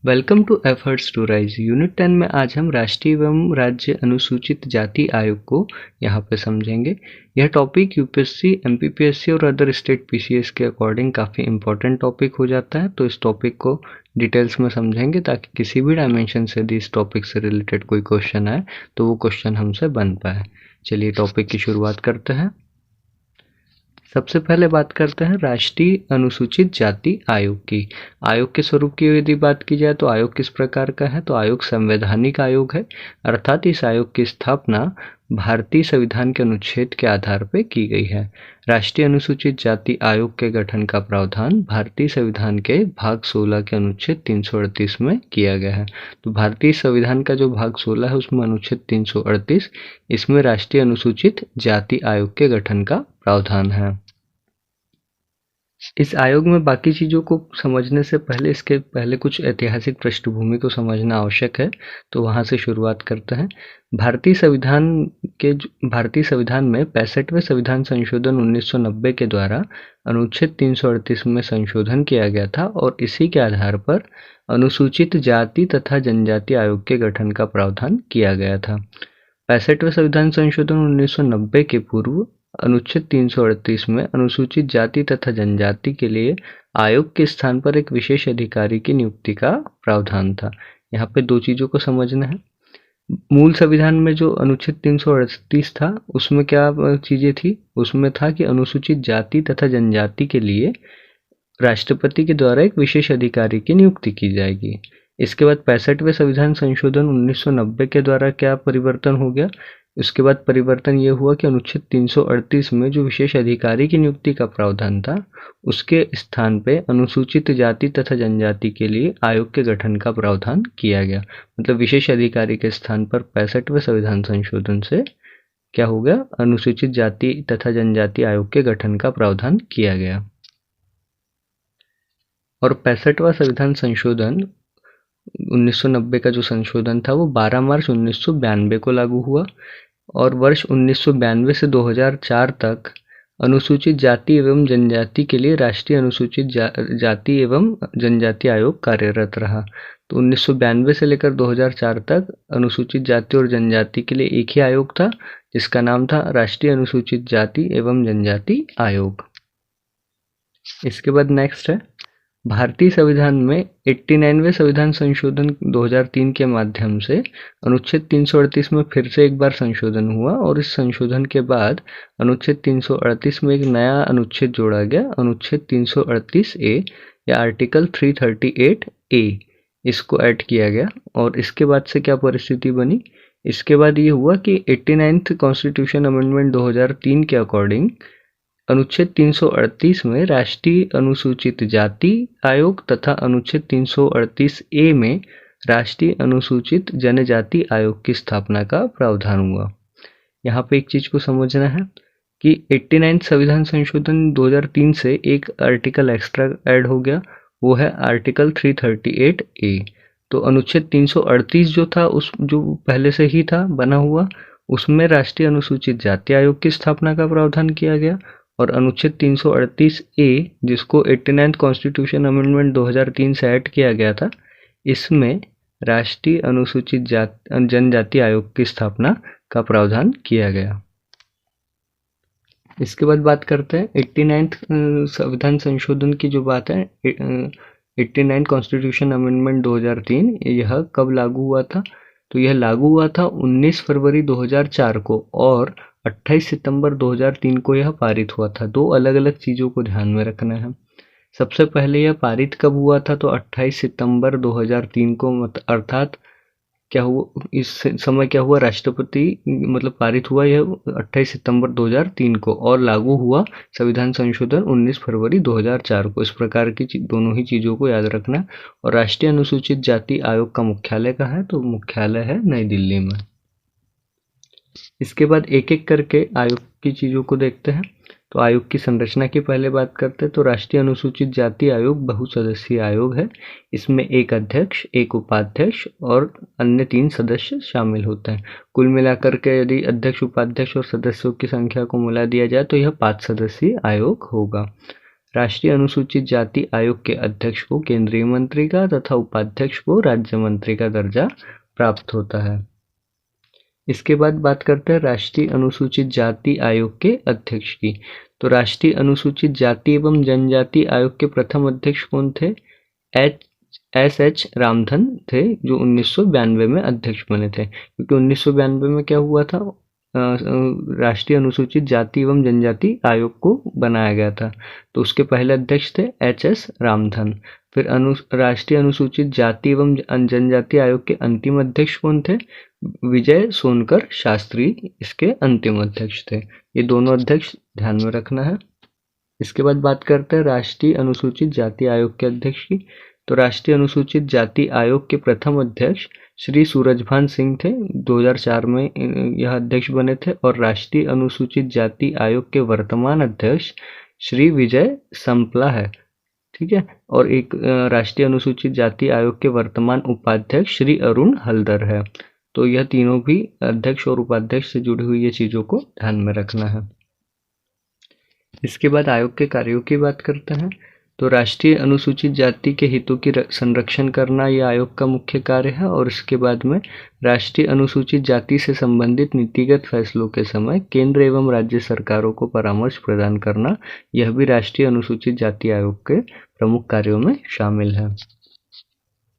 Welcome to efforts to rise unit 10 में आज हम राष्ट्रीय एवं राज्य अनुसूचित जाति आयोग को यहाँ पे समझेंगे। यह टॉपिक यूपीएससी, एमपीपीएससी और अदर स्टेट पीसीएस के अकॉर्डिंग काफ़ी इंपॉर्टेंट टॉपिक हो जाता है, तो इस टॉपिक को डिटेल्स में समझेंगे ताकि किसी भी डायमेंशन से यदि इस टॉपिक से रिलेटेड कोई क्वेश्चन आए तो वो क्वेश्चन हमसे बन पाए। चलिए टॉपिक की शुरुआत करते हैं। सबसे पहले बात करते हैं राष्ट्रीय अनुसूचित जाति आयोग की। आयोग के स्वरूप की यदि बात की जाए तो आयोग किस प्रकार का है, तो आयोग संवैधानिक आयोग है, अर्थात इस आयोग की स्थापना भारतीय संविधान के अनुच्छेद के आधार पर की गई है। राष्ट्रीय अनुसूचित जाति आयोग के गठन का प्रावधान भारतीय संविधान के भाग 16 के अनुच्छेद 338 में किया गया है। तो भारतीय संविधान का जो भाग 16 है उसमें अनुच्छेद 338, इसमें राष्ट्रीय अनुसूचित जाति आयोग के गठन का प्रावधान है। इस आयोग में बाकी चीज़ों को समझने से पहले इसके पहले कुछ ऐतिहासिक पृष्ठभूमि को समझना आवश्यक है, तो वहाँ से शुरुआत करते हैं। भारतीय संविधान में 65वें संविधान संशोधन 1990 के द्वारा अनुच्छेद 338 में संशोधन किया गया था और इसी के आधार पर अनुसूचित जाति तथा जनजाति आयोग के गठन का प्रावधान किया गया था। 65वें संविधान संशोधन 1990 के पूर्व अनुच्छेद 338 में अनुसूचित जाति तथा जनजाति के लिए आयोग के स्थान पर एक विशेष अधिकारी की नियुक्ति का प्रावधान था। यहाँ पे दो चीज़ों को समझना है। मूल संविधान में जो अनुच्छेद 338 था उसमें क्या चीज़ें थी, उसमें था कि अनुसूचित जाति तथा जनजाति के लिए राष्ट्रपति के द्वारा एक विशेष अधिकारी की नियुक्ति की जाएगी। इसके बाद 65वें संविधान संशोधन 1990 के द्वारा क्या परिवर्तन हो गया, उसके बाद परिवर्तन ये हुआ कि अनुच्छेद 338 में जो विशेष अधिकारी की नियुक्ति का प्रावधान था उसके स्थान पे अनुसूचित जाति तथा जनजाति के लिए आयोग के गठन का प्रावधान किया गया। मतलब विशेष अधिकारी के स्थान पर 65वें संविधान संशोधन से क्या हो गया, अनुसूचित जाति तथा जनजाति आयोग के गठन का प्रावधान किया गया। और 65वां संविधान संशोधन 1990 का जो संशोधन था वो 12 मार्च 1992 को लागू हुआ और वर्ष 1992 से 2004 तक अनुसूचित जाति एवं जनजाति के लिए राष्ट्रीय अनुसूचित जाति एवं जनजाति आयोग कार्यरत रहा। तो 1992 से लेकर 2004 तक अनुसूचित जाति और जनजाति के लिए एक ही आयोग था जिसका नाम था राष्ट्रीय अनुसूचित जाति एवं जनजाति आयोग। इसके बाद नेक्स्ट है भारतीय संविधान में 89वें संविधान संशोधन 2003 के माध्यम से अनुच्छेद 338 में फिर से एक बार संशोधन हुआ और इस संशोधन के बाद अनुच्छेद 338 में एक नया अनुच्छेद जोड़ा गया, अनुच्छेद 338 ए या आर्टिकल 338 ए, इसको ऐड किया गया। और इसके बाद से क्या परिस्थिति बनी, इसके बाद ये हुआ कि 89th कॉन्स्टिट्यूशन अमेंडमेंट 2003 के अकॉर्डिंग अनुच्छेद 338 में राष्ट्रीय अनुसूचित जाति आयोग तथा अनुच्छेद 338 ए में राष्ट्रीय अनुसूचित जनजाति आयोग की स्थापना का प्रावधान हुआ। यहाँ पे एक चीज को समझना है कि 89th संविधान संशोधन 2003 से एक आर्टिकल एक्स्ट्रा ऐड हो गया, वो है आर्टिकल 338 ए। तो अनुच्छेद 338 जो था उस जो पहले से ही था बना हुआ, उसमें राष्ट्रीय अनुसूचित जाति आयोग की स्थापना का प्रावधान किया गया और अनुच्छेद 338 ए जिसको 89th कॉन्स्टिट्यूशन अमेंडमेंट 2003 से ऐड किया गया था, इसमें राष्ट्रीय अनुसूचित जनजाति आयोग की स्थापना का प्रावधान किया गया। इसके बाद बात करते हैं 89th संविधान संशोधन की जो बात है, 89 कॉन्स्टिट्यूशन अमेंडमेंट 2003 यह कब लागू हुआ था, तो यह लागू हुआ था 19 फरवरी 2004 को और 28 सितंबर 2003 को यह पारित हुआ था। दो अलग अलग चीज़ों को ध्यान में रखना है। सबसे पहले यह पारित कब हुआ था, तो 28 सितंबर 2003 को, अर्थात क्या हुआ इस समय, क्या हुआ, राष्ट्रपति मतलब पारित हुआ यह 28 सितंबर 2003 को और लागू हुआ संविधान संशोधन 19 फरवरी 2004 को। इस प्रकार की दोनों ही चीज़ों को याद रखना। और राष्ट्रीय अनुसूचित जाति आयोग का मुख्यालय कहाँ है, तो मुख्यालय है नई दिल्ली में। इसके बाद एक एक करके आयोग की चीज़ों को देखते हैं। तो आयोग की संरचना की पहले बात करते हैं। तो राष्ट्रीय अनुसूचित जाति आयोग बहुसदस्यीय आयोग है। इसमें एक अध्यक्ष, एक उपाध्यक्ष और अन्य 3 सदस्य शामिल होते हैं। कुल मिलाकर के यदि अध्यक्ष, उपाध्यक्ष और सदस्यों की संख्या को मिला दिया जाए तो यह 5 सदस्यीय आयोग होगा। राष्ट्रीय अनुसूचित जाति आयोग के अध्यक्ष को केंद्रीय मंत्री का तथा उपाध्यक्ष को राज्य मंत्री का दर्जा प्राप्त होता है। इसके बाद बात करते हैं राष्ट्रीय अनुसूचित जाति आयोग के अध्यक्ष की। तो राष्ट्रीय अनुसूचित जाति एवं जनजाति आयोग के प्रथम अध्यक्ष कौन थे? एस रामधन थे, जो 1992 में अध्यक्ष बने थे। क्योंकि 1992 में क्या हुआ था, राष्ट्रीय अनुसूचित जाति एवं जनजाति आयोग को बनाया गया था, तो उसके पहले अध्यक्ष थे एस रामधन। फिर राष्ट्रीय अनुसूचित जाति एवं जनजाति आयोग के अंतिम अध्यक्ष कौन थे? विजय सोनकर शास्त्री इसके अंतिम अध्यक्ष थे। ये दोनों अध्यक्ष ध्यान में रखना है। इसके बाद बात करते हैं राष्ट्रीय अनुसूचित जाति आयोग के अध्यक्ष की। तो राष्ट्रीय अनुसूचित जाति आयोग के प्रथम अध्यक्ष श्री सूरजभान सिंह थे, 2004 में यह अध्यक्ष बने थे। और राष्ट्रीय अनुसूचित जाति आयोग के वर्तमान अध्यक्ष श्री विजय संपला है, ठीक है। और एक राष्ट्रीय अनुसूचित जाति आयोग के वर्तमान उपाध्यक्ष श्री अरुण हलदर है। तो यह तीनों भी अध्यक्ष और उपाध्यक्ष से जुड़ी हुई ये चीज़ों को ध्यान में रखना है। इसके बाद आयोग के कार्यों की बात करते हैं। तो राष्ट्रीय अनुसूचित जाति के हितों की संरक्षण करना यह आयोग का मुख्य कार्य है। और इसके बाद में राष्ट्रीय अनुसूचित जाति से संबंधित नीतिगत फैसलों के समय केंद्र एवं राज्य सरकारों को परामर्श प्रदान करना, यह भी राष्ट्रीय अनुसूचित जाति आयोग के प्रमुख कार्यों में शामिल है।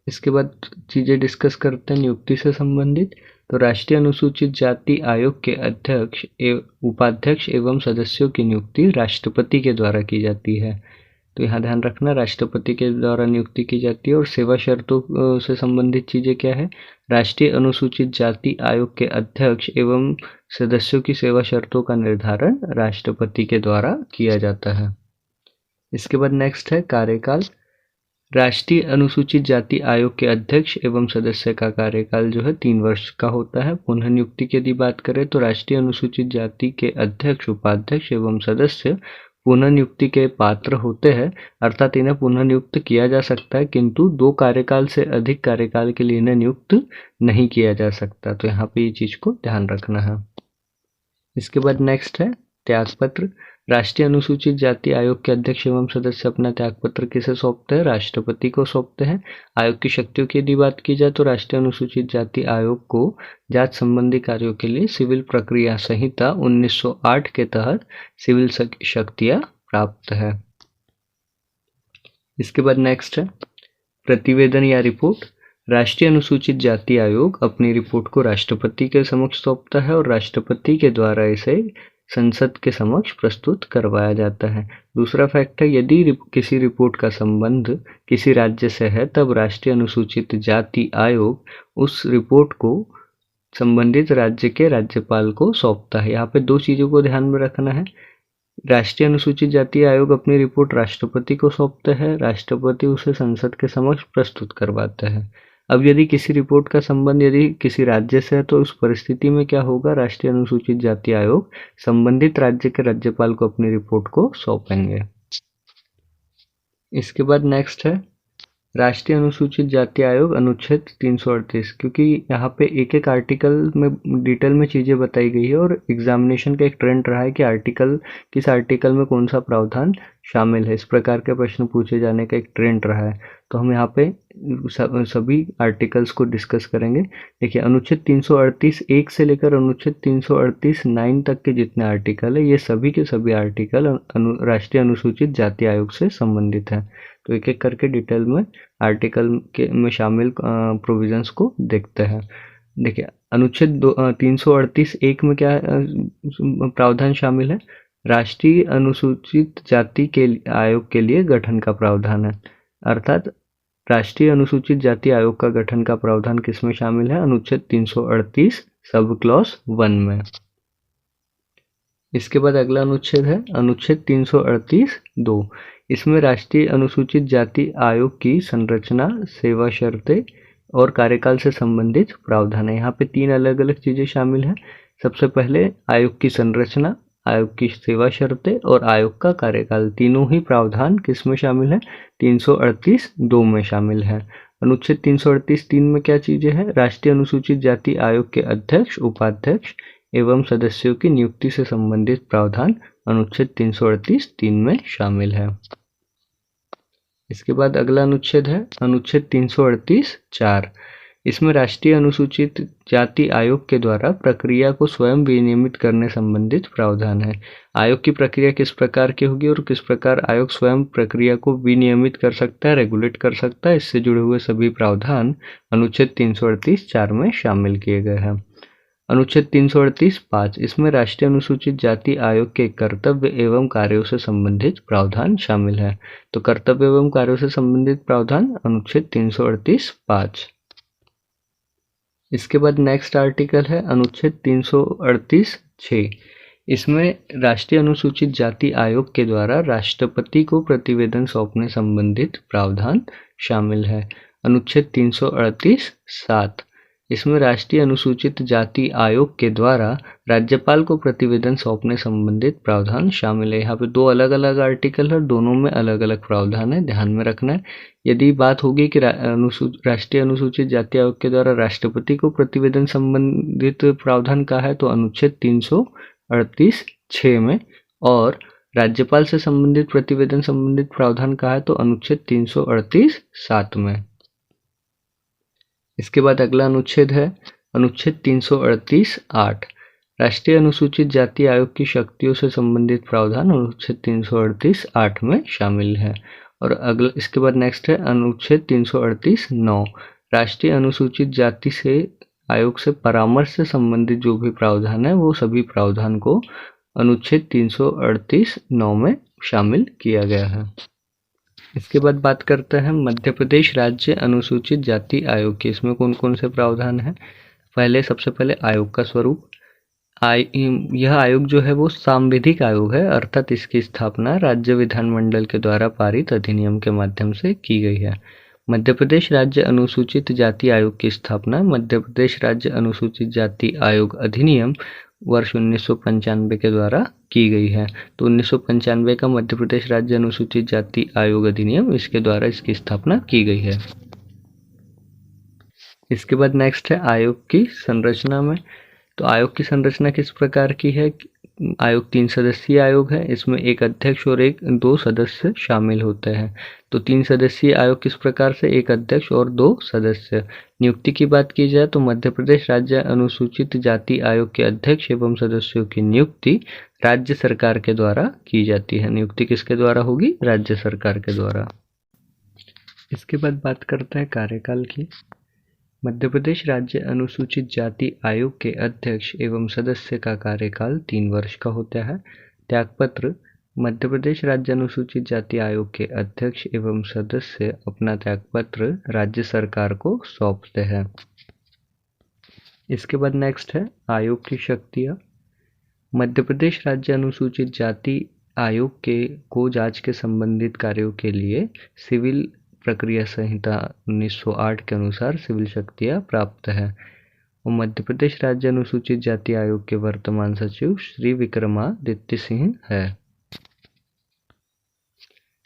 इसके बाद चीज़ें डिस्कस करते हैं नियुक्ति से संबंधित। तो राष्ट्रीय अनुसूचित जाति आयोग के अध्यक्ष उपाध्यक्ष एवं सदस्यों की नियुक्ति राष्ट्रपति के द्वारा की जाती है। तो यहाँ ध्यान रखना, राष्ट्रपति के द्वारा नियुक्ति की जाती है। और सेवा शर्तों से संबंधित चीज़ें क्या है? राष्ट्रीय अनुसूचित जाति आयोग के अध्यक्ष एवं सदस्यों की सेवा शर्तों का निर्धारण राष्ट्रपति के द्वारा किया जाता है। इसके बाद नेक्स्ट है कार्यकाल। राष्ट्रीय अनुसूचित जाति आयोग के अध्यक्ष एवं सदस्य का कार्यकाल जो है 3 वर्ष का होता है। पुनः नियुक्ति की यदि बात करें तो राष्ट्रीय अनुसूचित जाति के अध्यक्ष, उपाध्यक्ष एवं सदस्य पुनः नियुक्ति के पात्र होते हैं, अर्थात इन्हें पुनः नियुक्त किया जा सकता है, किंतु 2 कार्यकाल से अधिक कार्यकाल के लिए इन्हें नियुक्त नहीं किया जा सकता। तो यहाँ पे ये चीज़ को ध्यान रखना है। इसके बाद नेक्स्ट है त्यागपत्र। राष्ट्रीय अनुसूचित जाति आयोग के अध्यक्ष एवं सदस्य अपना त्यागपत्र किसे सौंपते हैं? राष्ट्रपति को सौंपते हैं। आयोग की शक्तियों की यदि बात की जाए तो राष्ट्रीय अनुसूचित जाति आयोग को जात संबंधी कार्यों के लिए सिविल प्रक्रिया संहिता 1908 के तहत सिविल शक्तियां प्राप्त है। इसके बाद नेक्स्ट है प्रतिवेदन या रिपोर्ट। राष्ट्रीय अनुसूचित जाति आयोग अपनी रिपोर्ट को राष्ट्रपति के समक्ष सौंपता है और राष्ट्रपति के द्वारा इसे संसद के समक्ष प्रस्तुत करवाया जाता है। दूसरा फैक्ट है, यदि किसी रिपोर्ट का संबंध किसी राज्य से है तब राष्ट्रीय अनुसूचित जाति आयोग उस रिपोर्ट को संबंधित राज्य के राज्यपाल को सौंपता है। यहाँ पे 2 चीज़ों को ध्यान में रखना है। राष्ट्रीय अनुसूचित जाति आयोग अपनी रिपोर्ट राष्ट्रपति को सौंपता है, राष्ट्रपति उसे संसद के समक्ष प्रस्तुत करवाता है। अब यदि किसी रिपोर्ट का संबंध यदि किसी राज्य से है तो उस परिस्थिति में क्या होगा? राष्ट्रीय अनुसूचित जाति आयोग संबंधित राज्य के राज्यपाल को अपनी रिपोर्ट को सौंपेंगे। इसके बाद नेक्स्ट है राष्ट्रीय अनुसूचित जाति आयोग अनुच्छेद 338। क्योंकि यहाँ पे एक आर्टिकल में डिटेल में चीज़ें बताई गई है और एग्जामिनेशन का एक ट्रेंड रहा है कि किस आर्टिकल में कौन सा प्रावधान शामिल है, इस प्रकार के प्रश्न पूछे जाने का एक ट्रेंड रहा है। तो हम यहाँ पे सभी आर्टिकल्स को डिस्कस करेंगे। देखिए, अनुच्छेद 338 1 से लेकर अनुच्छेद 338 9 तक के जितने आर्टिकल है, ये सभी के सभी आर्टिकल राष्ट्रीय अनुसूचित जाति आयोग से संबंधित है। तो एक एक करके डिटेल में आर्टिकल में शामिल प्रोविजंस को देखते हैं। देखिए, अनुच्छेद 338 1 में क्या प्रावधान शामिल है? राष्ट्रीय अनुसूचित जाति के आयोग के लिए गठन का प्रावधान है। अर्थात राष्ट्रीय अनुसूचित जाति आयोग का गठन का प्रावधान किसमें शामिल है? अनुच्छेद 338 सब क्लॉज 1 में। इसके बाद अगला अनुच्छेद है अनुच्छेद 338 2। इसमें राष्ट्रीय अनुसूचित जाति आयोग की संरचना, सेवा शर्तें और कार्यकाल से संबंधित प्रावधान है। यहाँ पे 3 अलग अलग चीज़ें शामिल हैं। सबसे पहले आयोग की संरचना, आयोग की सेवा शर्तें और आयोग का कार्यकाल, तीनों ही प्रावधान किस में शामिल है? 338 2 में शामिल है। अनुच्छेद 338 3 में क्या चीज़ें हैं? राष्ट्रीय अनुसूचित जाति आयोग के अध्यक्ष, उपाध्यक्ष एवं सदस्यों की नियुक्ति से संबंधित प्रावधान अनुच्छेद 338 3 में शामिल है। इसके बाद अगला अनुच्छेद है अनुच्छेद 338(4). इसमें राष्ट्रीय अनुसूचित जाति आयोग के द्वारा प्रक्रिया को स्वयं विनियमित करने संबंधित प्रावधान है। आयोग की प्रक्रिया किस प्रकार की होगी और किस प्रकार आयोग स्वयं प्रक्रिया को विनियमित कर सकता है, रेगुलेट कर सकता है, इससे जुड़े हुए सभी प्रावधान अनुच्छेद 338(4) में शामिल किए गए हैं। अनुच्छेद 338(5) इसमें राष्ट्रीय अनुसूचित जाति आयोग के कर्तव्य एवं कार्यों से संबंधित प्रावधान शामिल है। तो कर्तव्य एवं कार्यों से संबंधित प्रावधान अनुच्छेद 338(5). इसके बाद नेक्स्ट आर्टिकल है अनुच्छेद 338(6). इसमें राष्ट्रीय अनुसूचित जाति आयोग के द्वारा राष्ट्रपति को प्रतिवेदन सौंपने संबंधित प्रावधान शामिल है। अनुच्छेद 338(7) इसमें राष्ट्रीय अनुसूचित जाति आयोग के द्वारा राज्यपाल को प्रतिवेदन सौंपने संबंधित प्रावधान शामिल है। यहाँ पे दो अलग अलग आर्टिकल है, दोनों में अलग अलग प्रावधान है, ध्यान में रखना है। यदि बात होगी कि राष्ट्रीय अनुसूचित जाति आयोग के द्वारा राष्ट्रपति को प्रतिवेदन संबंधित प्रावधान का है तो अनुच्छेद 338(6) में, और राज्यपाल से संबंधित प्रतिवेदन संबंधित प्रावधान का है तो अनुच्छेद 338(7) में। इसके बाद अगला अनुच्छेद है अनुच्छेद 338(8). राष्ट्रीय अनुसूचित जाति आयोग की शक्तियों से संबंधित प्रावधान अनुच्छेद 338(8) में शामिल है। और अगला इसके बाद नेक्स्ट है अनुच्छेद 338(9). राष्ट्रीय अनुसूचित जाति से आयोग से परामर्श से संबंधित जो भी प्रावधान है वो सभी प्रावधान को अनुच्छेद 338(9) में शामिल किया गया है। इसके बाद बात करते हैं मध्य प्रदेश राज्य अनुसूचित जाति आयोग की। इसमें कौन कौन से प्रावधान हैं। सबसे पहले आयोग का स्वरूप। यह आयोग जो है वो सांविधिक आयोग है, अर्थात इसकी स्थापना राज्य विधानमंडल के द्वारा पारित अधिनियम के माध्यम से की गई है। मध्य प्रदेश राज्य अनुसूचित जाति आयोग की स्थापना मध्य प्रदेश राज्य अनुसूचित जाति आयोग अधिनियम वर्ष 1995 के द्वारा की गई है। तो 1995 का मध्य प्रदेश राज्य अनुसूचित जाति आयोग अधिनियम, इसके द्वारा इसकी स्थापना की गई है। इसके बाद नेक्स्ट है आयोग की संरचना में। तो आयोग की संरचना किस प्रकार की है। आयोग 3 सदस्यीय आयोग है। इसमें एक अध्यक्ष और 2 सदस्य शामिल होते हैं। तो 3 सदस्यीय आयोग किस प्रकार से, एक अध्यक्ष और 2 सदस्य। नियुक्ति की बात की जाए तो मध्य प्रदेश राज्य अनुसूचित जाति आयोग के अध्यक्ष एवं सदस्यों की नियुक्ति राज्य सरकार के द्वारा की जाती है। नियुक्ति किसके द्वारा होगी, राज्य सरकार के द्वारा। इसके बाद बात करते हैं कार्यकाल की। मध्य प्रदेश राज्य अनुसूचित जाति आयोग के अध्यक्ष एवं सदस्य का कार्यकाल 3 वर्ष का होता है। त्यागपत्र। मध्य प्रदेश राज्य अनुसूचित जाति आयोग के अध्यक्ष एवं सदस्य अपना त्यागपत्र राज्य सरकार को सौंपते हैं। इसके बाद नेक्स्ट है आयोग की शक्तियाँ। मध्य प्रदेश राज्य अनुसूचित जाति आयोग को जांच के संबंधित कार्यों के लिए सिविल प्रक्रिया संहिता 1908 के अनुसार सिविल शक्तियाँ प्राप्त है। और मध्य प्रदेश राज्य अनुसूचित जाति आयोग के वर्तमान सचिव श्री विक्रमादित्य सिंह है।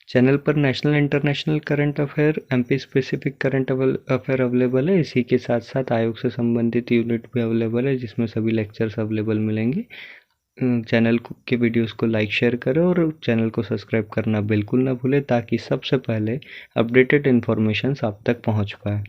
चैनल पर national international current affair, MP specific current affair available है। इसी के साथ साथ आयोग से संबंधित यूनिट भी अवेलेबल है, जिसमें सभी लेक्चर्स अवेलेबल मिलेंगे। चैनल के वीडियोस को लाइक शेयर करें और चैनल को सब्सक्राइब करना बिल्कुल ना भूलें, ताकि सबसे पहले अपडेटेड इन्फॉर्मेशन आप तक पहुंच पाए।